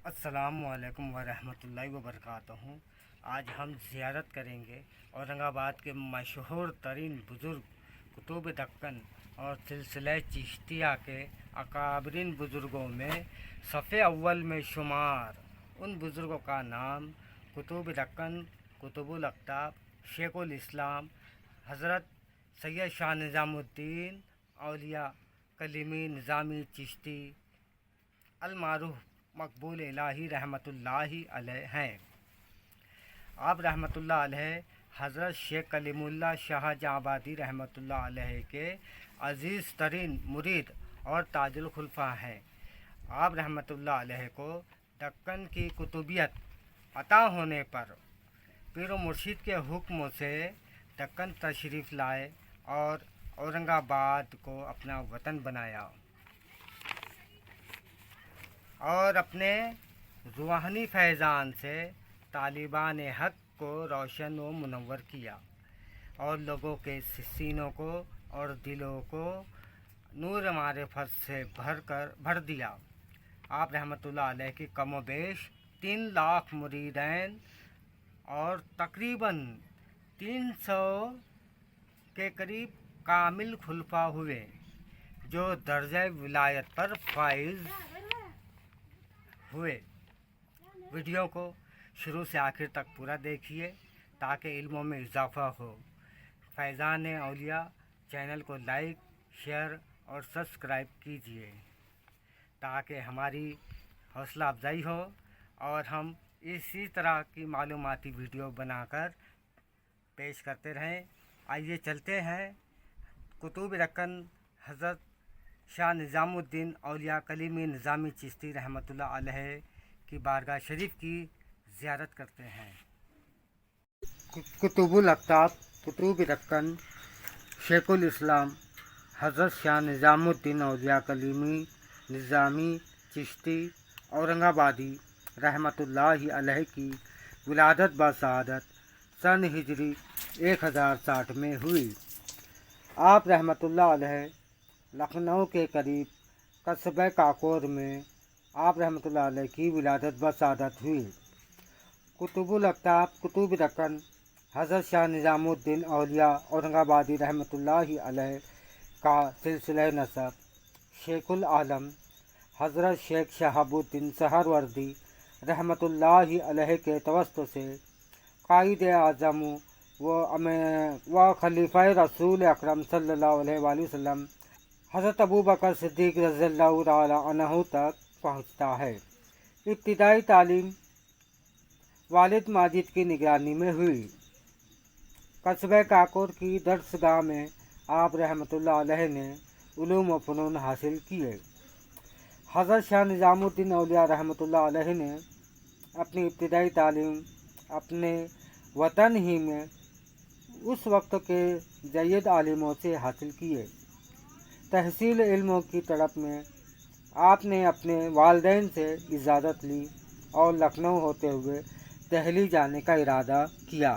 السلام علیکم ورحمۃ اللہ وبرکاتہ۔ آج ہم زیارت کریں گے اورنگ آباد کے مشہور ترین بزرگ قطب دکن اور سلسلہ چشتیہ کے اکابرین بزرگوں میں صف اول میں شمار ان بزرگوں کا نام قطب دکن قطب الاقطاب شیخ الاسلام حضرت سید شاہ نظام الدین اولیاء کلیمی نظامی چشتی المعروف مقبول الہی رحمۃ اللہ علیہ ہیں۔ آپ رحمۃ اللہ علیہ حضرت شیخ کلیم اللہ شاہ جہاں آبادی رحمۃ اللہ علیہ کے عزیز ترین مرید اور تاج الخلفاء ہیں۔ آپ رحمۃ اللہ علیہ کو دکن کی قطبیت عطا ہونے پر پیر و مرشد کے حکم سے دکن تشریف لائے اور اورنگ آباد کو اپنا وطن بنایا اور اپنے روحانی فیضان سے طالبان حق کو روشن و منور کیا اور لوگوں کے سینوں کو اور دلوں کو نور معرفت سے بھر دیا۔ آپ رحمۃ اللہ علیہ کی کم و بیش 3 لاکھ مریدین اور تقریباً 300 کے قریب کامل خلفاء ہوئے جو درجہ ولایت پر فائز ہوئے۔ ویڈیو کو شروع سے آخر تک پورا دیکھیے تاکہ علموں میں اضافہ ہو۔ فیضان اولیاء چینل کو لائک، شیئر اور سبسکرائب کیجیے تاکہ ہماری حوصلہ افزائی ہو اور ہم اسی طرح کی معلوماتی ویڈیو بنا کر پیش کرتے رہیں۔ آئیے چلتے ہیں قطب دکن حضرت شاہ نظام الدین اولیاء کلیمی نظامی چشتی رحمۃ اللہ علیہ کی بارگاہ شریف کی زیارت کرتے ہیں۔ قطب الاقطاب قطب دکن شیخ الاسلام حضرت شاہ نظام الدین اولیاء کلیمی نظامی چشتی اورنگ آبادی رحمۃ اللہ علیہ کی ولادت بسعادت سن ہجری 1060 میں ہوئی۔ آپ رحمۃ اللہ علیہ لکھنؤ کے قریب قصبہ کاکور میں آپ رحمۃ اللہ علیہ کی ولادت بسعادت ہوئی۔ قطب الاقطاب قطب دکن حضرت شاہ نظام الدین اولیاء اورنگ آبادی رحمۃ اللہ علیہ کا سلسلہ نسب شیخ العالم حضرت شیخ شہاب الدین سہروردی رحمۃ اللہ علیہ کے توسط سے قائد اعظم و خلیفہ رسول اکرم صلی اللہ علیہ وآلہ وسلم حضرت ابو بکر صدیق رضی اللہ تعالی عنہ تک پہنچتا ہے۔ ابتدائی تعلیم والد ماجد کی نگرانی میں ہوئی۔ قصبہ کاکور کی درسگاہ میں آپ رحمۃ اللہ علیہ نے علوم و فنون حاصل کیے۔ حضرت شاہ نظام الدین اولیاء رحمۃ اللہ علیہ نے اپنی ابتدائی تعلیم اپنے وطن ہی میں اس وقت کے جید عالموں سے حاصل کیے۔ تحصیل علموں کی طلب میں آپ نے اپنے والدین سے اجازت لی اور لکھنؤ ہوتے ہوئے دہلی جانے کا ارادہ کیا۔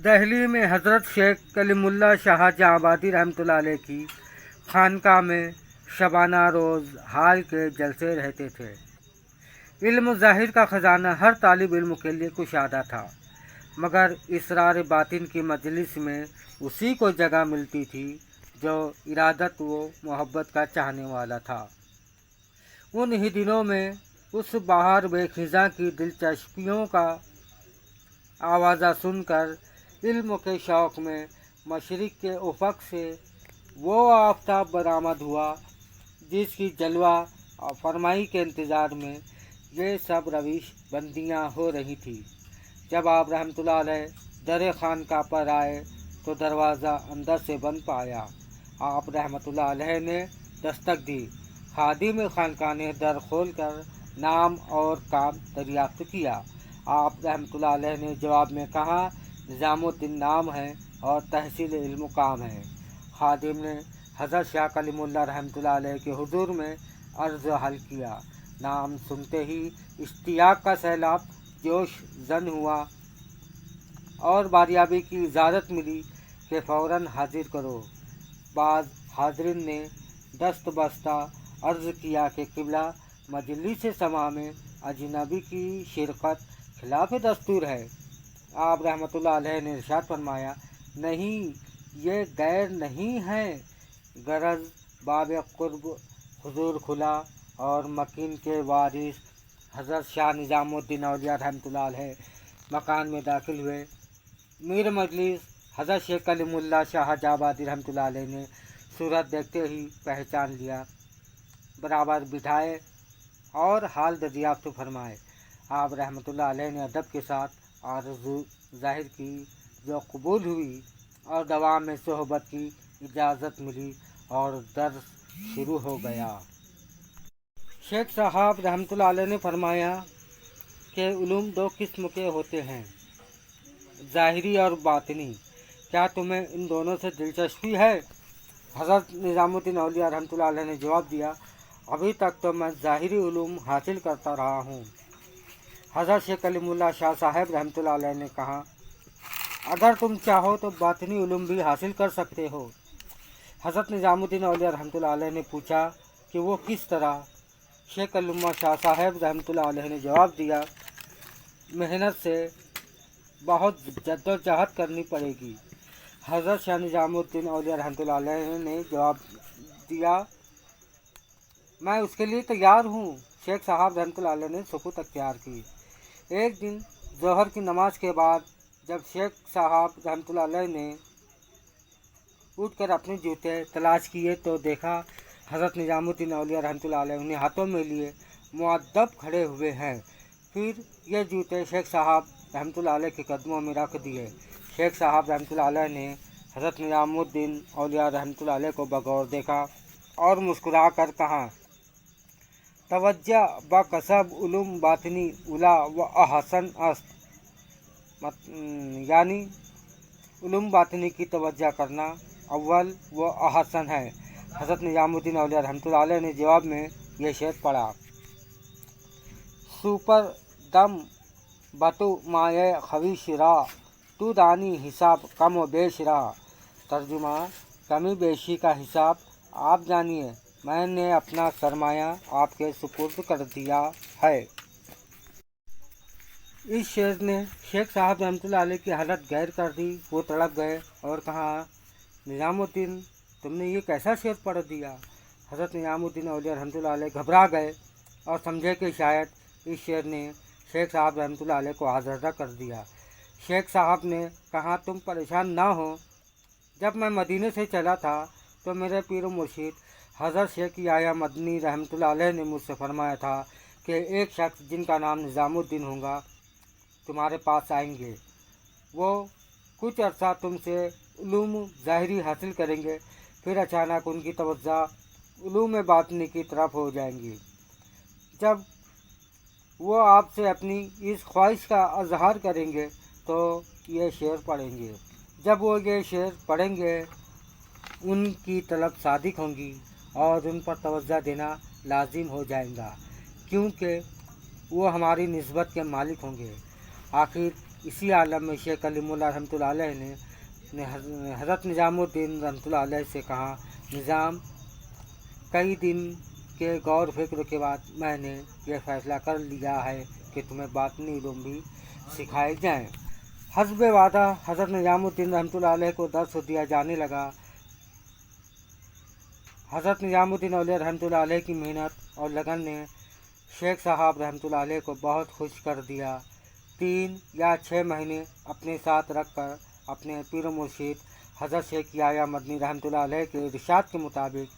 دہلی میں حضرت شیخ کلیم اللہ شاہ جہاں آبادی رحمۃ اللہ علیہ کی خانقاہ میں شبانہ روز حال کے جلسے رہتے تھے۔ علم ظاہر کا خزانہ ہر طالب علم کے لیے کشادہ تھا، مگر اسرار باطن کی مجلس میں اسی کو جگہ ملتی تھی جو ارادت و محبت کا چاہنے والا تھا۔ ان ہی دنوں میں اس بہار بے خزاں کی دلچسپیوں کا آوازہ سن کر علم کے شوق میں مشرق کے افق سے وہ آفتاب برآمد ہوا جس کی جلوہ فرمائی کے انتظار میں یہ سب روش بندیاں ہو رہی تھیں۔ جب آپ رحمۃ اللہ علیہ در خانقاہ پر آئے تو دروازہ اندر سے بند پایا۔ آپ رحمۃ اللہ علیہ نے دستک دی۔ خادم خانقاہ نے در کھول کر نام اور کام دریافت کیا۔ آپ رحمۃ اللہ علیہ نے جواب میں کہا، نظام الدین نام ہے اور تحصیل علم کام ہے۔ خادم نے حضرت شاہ کلیم اللہ رحمۃ اللہ علیہ کے حضور میں عرض حل کیا۔ نام سنتے ہی اشتیاق کا سیلاب جوش زن ہوا اور باریابی کی اجازت ملی کہ فوراً حاضر کرو۔ بعض حاضرین نے دست بستہ عرض کیا کہ قبلہ मजलिस समा में अजनबी की शिरकत खिलाफ दस्तूर है। आप रहमतुल्लाह अलैह ने इरशाद फरमाया, नहीं, ये गैर नहीं है, गरज बाब कुर्ब हुजूर खुला और मकीन के वारिस हज़रत शाह निज़ामुद्दीन औलिया रहमतुल्लाह अलैह मकान में दाखिल हुए। मीर मजलिस हज़रत शेख कलीमुल्लाह शाहजहाबादी रहमतुल्लाह अलैह ने सूरत देखते ही पहचान लिया, बराबर बिठाए और हाल दरियाफ्त फरमाए। आप रहमतुल्लाह अलैह ने अदब के साथ आरज़ू ज़ाहिर की जो कबूल हुई और दवा में सोहबत की इजाज़त मिली और दर्स शुरू हो गया। शेख साहब रहमतुल्लाह अलैह ने फरमाया कि उलूम दो किस्म के होते हैं, ज़ाहिरी और बातिनी। क्या तुम्हें इन दोनों से दिलचस्पी है? हज़रत निज़ामुद्दीन औलिया रहमतुल्लाह अलैह ने जवाब दिया, अभी तक तो मैं ज़ाहिरी उलूम हासिल करता रहा हूँ। हज़रत शेख कलीमुल्लाह शाह साहब रहमतुल्लाह अलैह ने कहा, अगर तुम चाहो तो बातिनी उलूम भी हासिल कर सकते हो। हज़रत निज़ामुद्दीन औलिया रहमतुल्लाह अलैह ने पूछा कि वो किस तरह? शेख कलीमुल्लाह शाह साहब रहमतुल्लाह अलैह ने जवाब दिया, मेहनत से बहुत जद्दोजहद करनी पड़ेगी। हज़रत शाह निज़ामुद्दीन औलिया रहमतुल्लाह अलैह ने जवाब दिया, मैं उसके लिए तैयार हूँ। शेख साहब रहमतुल्लाह अलैह ने सुकूत अख्तियार की। एक दिन ज़ोहर की नमाज के बाद जब शेख साहब रहमतुल्लाह अलैह ने उठकर अपने जूते तलाश किए तो देखा हज़रत निज़ामुद्दीन औलिया रहमतुल्लाह अलैह उन्हें हाथों में लिए मुअद्दब खड़े हुए हैं। फिर ये जूते शेख साहब रहमतुल्लाह अलैह के कदमों में रख दिए। शेख साहब रहमतुल्लाह अलैह ने हज़रत निज़ामुद्दीन औलिया रहमतुल्लाह अलैह को बगौर देखा और मुस्कुरा कर कहा, तवज्जा ब कसब उलूम बातिनी उला व अहसन अस्त, यानी उलूम बातिनी की तवज्जा करना अव्वल व अहसन है। हज़रत निज़ामुद्दीन औलिया रहमतुल्लाह अलैह ने जवाब में यह शेर पढ़ा, सुपर दम बतु माए खवीशरा तू दानी हिसाब कम व बेशरा। तर्जुमा, कमी बेशी का हिसाब आप जानिए, मैंने अपना सरमाया आपके सुपुर्द कर दिया है। इस शेर ने शेख साहब रहमतुल्लाह अलैह की हालत गैर कर दी। वो तड़प गए और कहा, निज़ामुद्दीन, तुमने ये कैसा शेर पढ़ दिया? हज़रत निज़ामुद्दीन औलिया रहमतुल्लाह अलैह घबरा गए और समझे कि शायद इस शेर ने शेख साहब रहमतुल्लाह अलैह को आज़रदा कर दिया। शेख साहब ने कहा, तुम परेशान ना हो, जब मैं मदीने से चला था तो मेरे पीर मुर्शिद हज़रत शेख याया मदनी रहमतुल्लाह अलैह ने मुझसे फरमाया था कि एक शख्स जिनका नाम निज़ामुद्दीन होगा तुम्हारे पास आएंगे। वो कुछ अर्सा तुमसे उलूम ज़ाहिरी हासिल करेंगे, फिर अचानक उनकी तवज्जो उलूम बातिनी की तरफ हो जाएंगी। जब वो आपसे अपनी इस ख्वाहिश का अजहार करेंगे तो ये शेर पढ़ेंगे। जब वो ये शेर पढ़ेंगे उनकी तलब सादिक होंगी और उन पर तवज्जो देना लाजिम हो जाएगा, क्योंकि वो हमारी निस्बत के मालिक होंगे। आखिर इसी आलम में शेख कलीमुल्लाह रहमतुल्लाह अलैह ने हज़रत निज़ामुद्दीन रहमतुल्लाह अलैह से कहा, निज़ाम, कई दिन के गौर फिक्र के बाद मैंने यह फ़ैसला कर लिया है कि तुम्हें बातिनी उलूम भी सिखाए जाएं। हस्बे वादा हज़रत निज़ामुद्दीन रहमतुल्लाह अलैह को दर्स दिया जाने लगा। हज़रत निज़ामुद्दीन औलिया रहमतुल्लाह अलैह की मेहनत और लगन ने शेख साहब रहमतुल्लाह अलैह को बहुत खुश कर दिया। 3 या 6 महीने अपने साथ रखकर अपने पीर मुर्शिद हज़रत शेख याया मदनी रहमतुल्लाह अलैह के इरशाद के मुताबिक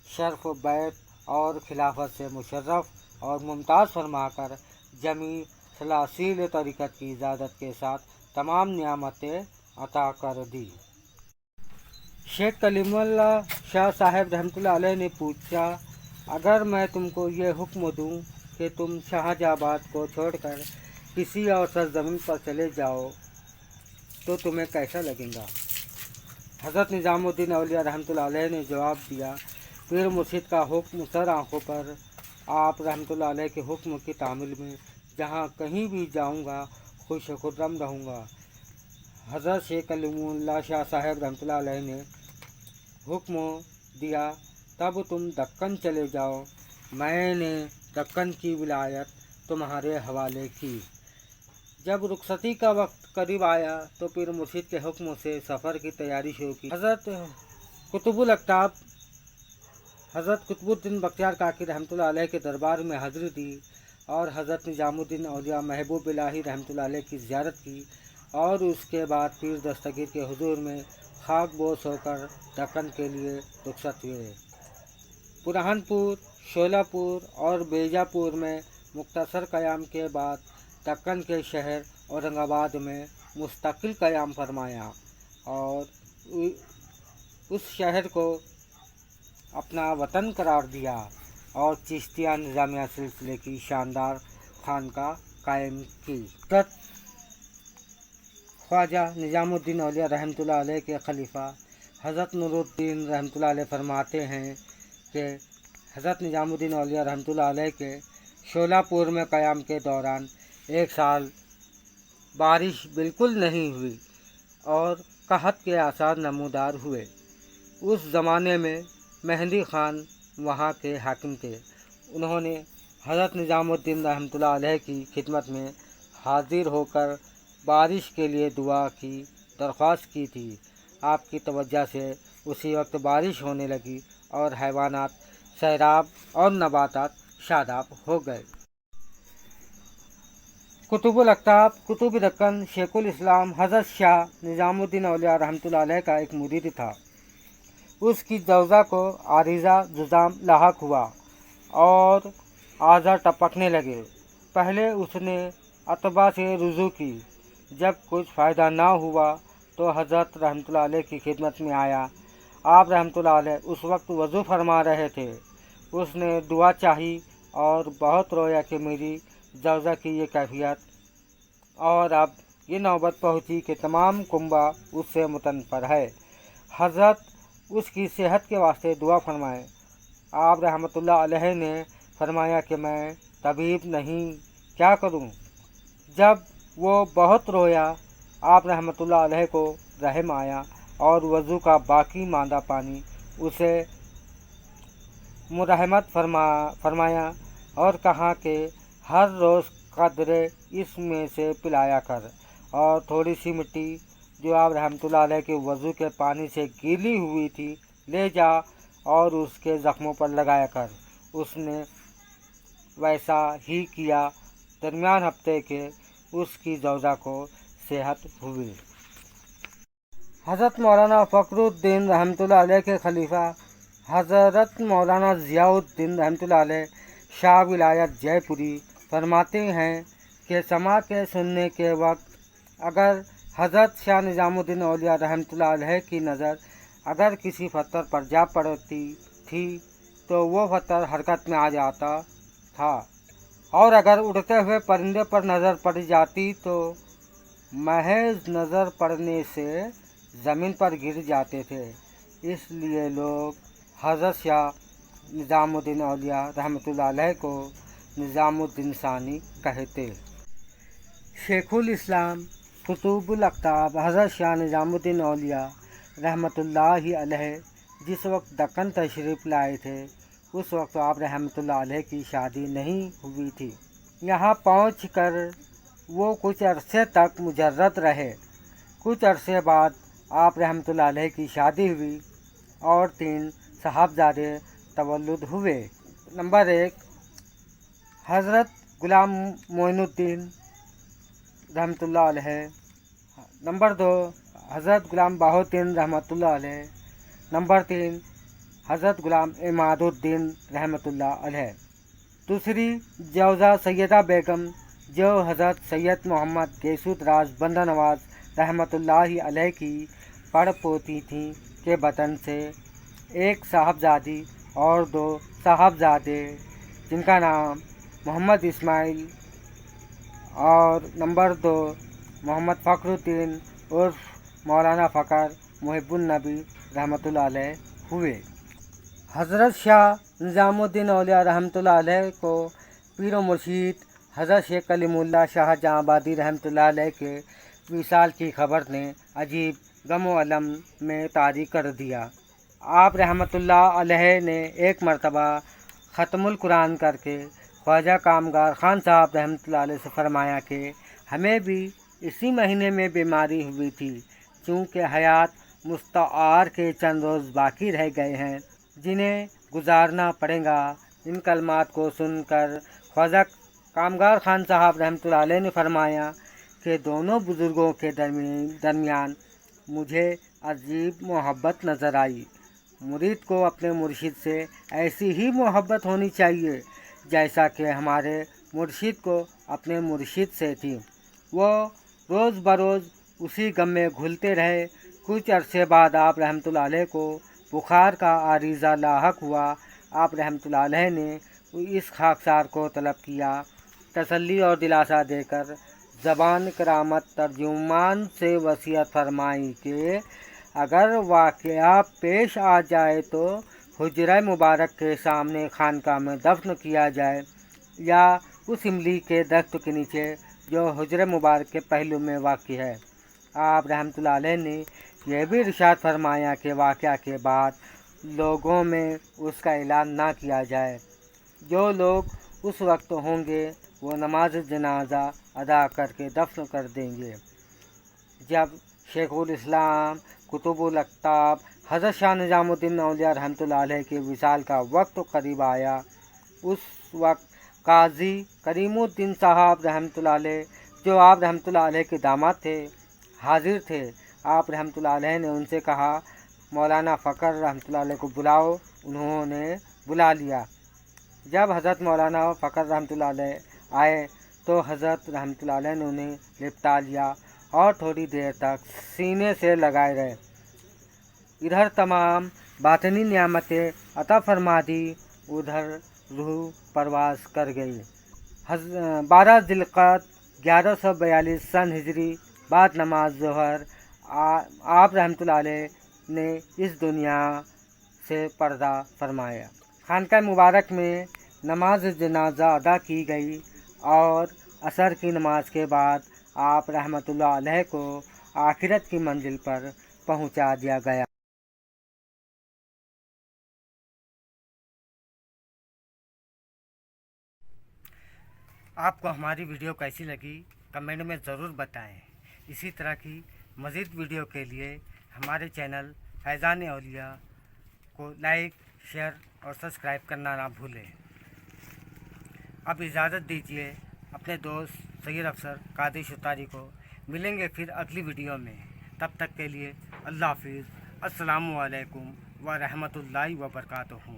शर्फ बैत और खिलाफत से मुशर्रफ और मुमताज़ फरमाकर जमी सलासील तरीक़त की इजाज़त के साथ तमाम नियामतें अता कर दी। शेख कलीमुल्लाह शाह साहब रहमतुल्लाह अलैह ने पूछा, अगर मैं तुमको ये हुक्म दूँ कि तुम शाहजहाबाद को छोड़कर किसी और सरजमीन पर चले जाओ तो तुम्हें कैसा लगेगा? हज़रत निज़ामुद्दीन औलिया रहमतुल्लाह अलैह ने जवाब दिया, पीर मुर्शिद का हुक्म सर आँखों पर, आप रहमतुल्लाह अलैह के हुक्म की तामील में जहाँ कहीं भी जाऊँगा खुश खुर्रम रहूँगा। हज़रत शेख कलीमुल्लाह शाह साहब रहमतुल्लाह अलैह ने हुक्म दिया, तब तुम दक्कन चले जाओ, मैंने दक्कन की विलायत तुम्हारे हवाले की। जब रुखसती का वक्त करीब आया तो पीर मुर्शिद के हुक्म से सफ़र की तैयारी शुरू की। हज़रत कुतुबुल अक़ताब हज़रत कुतुबुद्दीन बख्तियार काकी रहमतुल्लाह अलैह के दरबार में हाज़िरी दी और हज़रत निज़ामुद्दीन औलिया महबूब इलाही रहमतुल्लाह अलैह की ज़ियारत की और उसके बाद पीर दस्तगीर के हुजूर में खाकबोस होकर दक्कन के लिए रुखसत हुए। बुरहानपुर, शोलापुर और बेजापुर में मुख्तसर क़याम के बाद दक्कन के शहर औरंगाबाद में मुस्तकिल क़याम फरमाया और उस शहर को अपना वतन करार दिया और चिश्तिया निज़ामिया सिलसिले की शानदार खानका कायम की। ख्वाजा निज़ामुद्दीन औलिया रहमतुल्लाह अलैह के खलीफा हज़रत नूरुद्दीन रहमतुल्लाह अलैह फरमाते हैं कि हज़रत निज़ामुद्दीन औलिया रहमतुल्लाह अलैह के शोलापुर में क़याम के दौरान एक साल बारिश बिल्कुल नहीं हुई और कहत के आसार नमूदार हुए। उस ज़माने में मेहंदी खान वहाँ के हाकिम थे। उन्होंने हज़रत निज़ामुद्दीन रहमतुल्लाह अलैह की खिदमत में हाजिर होकर बारिश के लिए दुआ की दरख्वास्त की थी। आपकी तवज्जो से उसी वक्त बारिश होने लगी और हैवानात सैराब और नबातात शादाब हो गए। कुतुबुल अक़ताब कुतुब दक्कन शेखुल इस्लाम हज़रत शाह निज़ामुद्दीन औलिया रहमतुल्लाह अलैह का एक मुरीद था। उसकी जौज़ा को आरिज़ा जुज़ाम लाहक हुआ और आज़ा टपकने लगे। पहले उसने अतबा से रुजू की। जब कुछ फ़ायदा ना हुआ तो हज़रत रहमतुल्लाह अलैह की खिदमत में आया। आप रहमतुल्लाह अलैह उस वक्त वज़ू फरमा रहे थे। उसने दुआ चाही और बहुत रोया कि मेरी जौज़ा की ये कैफियत, और अब ये नौबत पहुँची कि तमाम कुंबा उससे मुतनफ़र है। हज़रत उसकी सेहत के वास्ते दुआ फरमाए। आप रहमतुल्लाह अलैह ने फरमाया कि मैं तबीब नहीं, क्या करूं? जब वो बहुत रोया, आप रहमतुल्लाह अलैह को रहम आया और वज़ू का बाकी मांदा पानी उसे मुरहमत फरमाया और कहा कि हर रोज़ कदरे इसमें से पिलाया कर, और थोड़ी सी मिट्टी जो आप रहमतुल्लाह अलैह के वज़ू के पानी से गीली हुई थी ले जा और उसके ज़ख्मों पर लगाया कर। उसने वैसा ही किया। दरमियान हफ्ते के उसकी जौज़ा को सेहत हुई। हज़रत मौलाना फ़खरुद्दीन रहमतुल्लाह अलैह के खलीफा हज़रत मौलाना ज़ियाउद्दीन रहमतुल्लाह अलैह शाह विलायत जयपुरी फरमाते हैं कि समा के सुनने के वक्त अगर हज़रत शाह निज़ामुद्दीन औलिया रहमतुल्लाह अलैह की नज़र अगर किसी पत्थर पर जा पड़ती थी तो वो पत्थर हरकत में आ जाता था, और अगर उड़ते हुए परिंदे पर नज़र पड़ जाती तो महज नज़र पड़ने से ज़मीन पर गिर जाते थे। इसलिए लोग हज़रत शाह निज़ामुद्दीन औलिया रहमतुल्लाह अलैह को निज़ामुद्दीन सानी कहते। शेखुल इस्लाम कुतुबुल अक़ताब हज़रत शाह निज़ामुद्दीन औलिया रहमतुल्लाहि अलैह जिस वक्त दक्कन तशरीफ़ लाए थे उस वक्त आप रहमतुल्लाह अलैह की शादी नहीं हुई थी। यहाँ पहुँच कर वो कुछ अरसे तक मुजर्रद रहे। कुछ अरसे बाद आप रहमतुल्लाह अलैह की शादी हुई और 3 साहबजादे तवल्लुद हुए। नंबर 1 हज़रत गुलाम मोइनुद्दीन रहमतुल्लाह अलैह। नंबर 2 हज़रत गुलाम बाहुद्दीन रहमतुल्लाह अलैह। नंबर 3 हज़रत गुलाम इमादुद्दीन रहमतुल्लाह अलैह। दूसरी जौज़ा सैयदा बेगम जो हज़रत सैयद मोहम्मद गेसूद राज बंदा नवाज रहमतुल्लाहि अलैह की पड़पोती थी के बतन से एक साहबजादी और 2 साहबजादे जिनका नाम मोहम्मद इस्माइल और नंबर 2 मोहम्मद फ़खरुद्दीन उर्फ मौलाना फ़खर मुहिब्बुन नबी रहमतुल्लाह अलैह हुए। हज़रत शाह निज़ामुद्दीन औलिया रहमतुल्लाह अलैह को पीर मुर्शीद हज़रत शेख कलीमुल्लाह शाह जहांबादी रहमतुल्लाह अलैह के विसाल की खबर ने अजीब गम व अलम में तारी कर दिया। आप रहमतुल्लाह अलैह ने एक मरतबा ख़त्मुल कुरान करके ख्वाजा कामगार खान साहब रहमतुल्लाह अलैह से फरमाया कि हमें भी इसी महीने में बीमारी हुई थी। चूँकि हयात मुस्तआर के चंद रोज़ बाकी रह गए हैं जिन्हें गुजारना पड़ेगा। इन कलमात को सुनकर ख्वाजा कामगार खान साहब रहमतुल्लाह अलैह ने फरमाया कि दोनों बुज़ुर्गों के दरमियान मुझे अजीब मोहब्बत नज़र आई। मुरीद को अपने मुर्शिद से ऐसी ही मोहब्बत होनी चाहिए जैसा कि हमारे मुर्शिद को अपने मुर्शिद से थी। वो रोज़ बरोज़ उसी गम में घुलते रहे। कुछ अरसे बाद आप रहमतुल्लाह अलैह को बुखार का आरीज़ा लाहक हुआ। आप रहमतुल्लाह अलैह ने इस खाकसार को तलब किया। तसल्ली और दिलासा देकर ज़बान करामत तर्जुमान से वसीयत फरमाई कि अगर वाक़या पेश आ जाए तो हुजरा मुबारक के सामने खानका में दफन किया जाए या उस इमली के दरख्त के नीचे जो हुजरा मुबारक के पहलू में वाक़ है। आप रहमतुल्लाह अलैह ने यह भी इरशाद फरमाया कि वाक़या के बाद लोगों में उसका ऐलान ना किया जाए। जो लोग उस वक्त होंगे वो नमाज जनाजा अदा करके दफन कर देंगे। जब शेखुल इस्लाम कुतुबुल अक़ताब हज़रत शाह निज़ामुद्दीन औलिया रहमतुल्लाह अलैह के विसाल का वक्त करीब आया, उस वक्त काजी करीमुद्दीन साहब रहमतुल्लाह अलैह, जो आप रहमतुल्लाह अलैह के दामाद थे, हाजिर थे। आप रहमतुल्लाह अलैह ने उनसे कहा, मौलाना फ़खर रहमतुल्लाह अलैह को बुलाओ। उन्होंने बुला लिया। जब हज़रत मौलाना फ़खर रहमतुल्लाह अलैह आए तो हज़रत रहमतुल्लाह अलैह ने उन्हें लिपटा लिया और थोड़ी देर तक सीने से लगाए रहे। इधर तमाम बातनी नियामतें अता फरमा दी, उधर रूह परवास कर गई। 12 ज़िलक़अद 1142 सन हिजरी बाद नमाज ज़ोहर आप रहमतुल्लाह अलैह ने इस दुनिया से पर्दा फरमाया। खानका मुबारक में नमाज जनाजा अदा की गई और असर की नमाज के बाद आप रहमतुल्लाह अलैह को आखिरत की मंजिल पर पहुंचा दिया गया। आपको हमारी वीडियो कैसी लगी कमेंट में ज़रूर बताएं। इसी तरह की मज़ीद वीडियो के लिए हमारे चैनल फैज़ान औलिया को लाइक, शेयर और सब्सक्राइब करना ना भूलें। अब इजाज़त दीजिए अपने दोस्त सैयद अफसर कादिर शुतारी को। मिलेंगे फिर अगली वीडियो में। तब तक के लिए अल्लाह हाफिज़। अस्सलामु अलैकुम व रहमतुल्लाहि व बरकातुहू।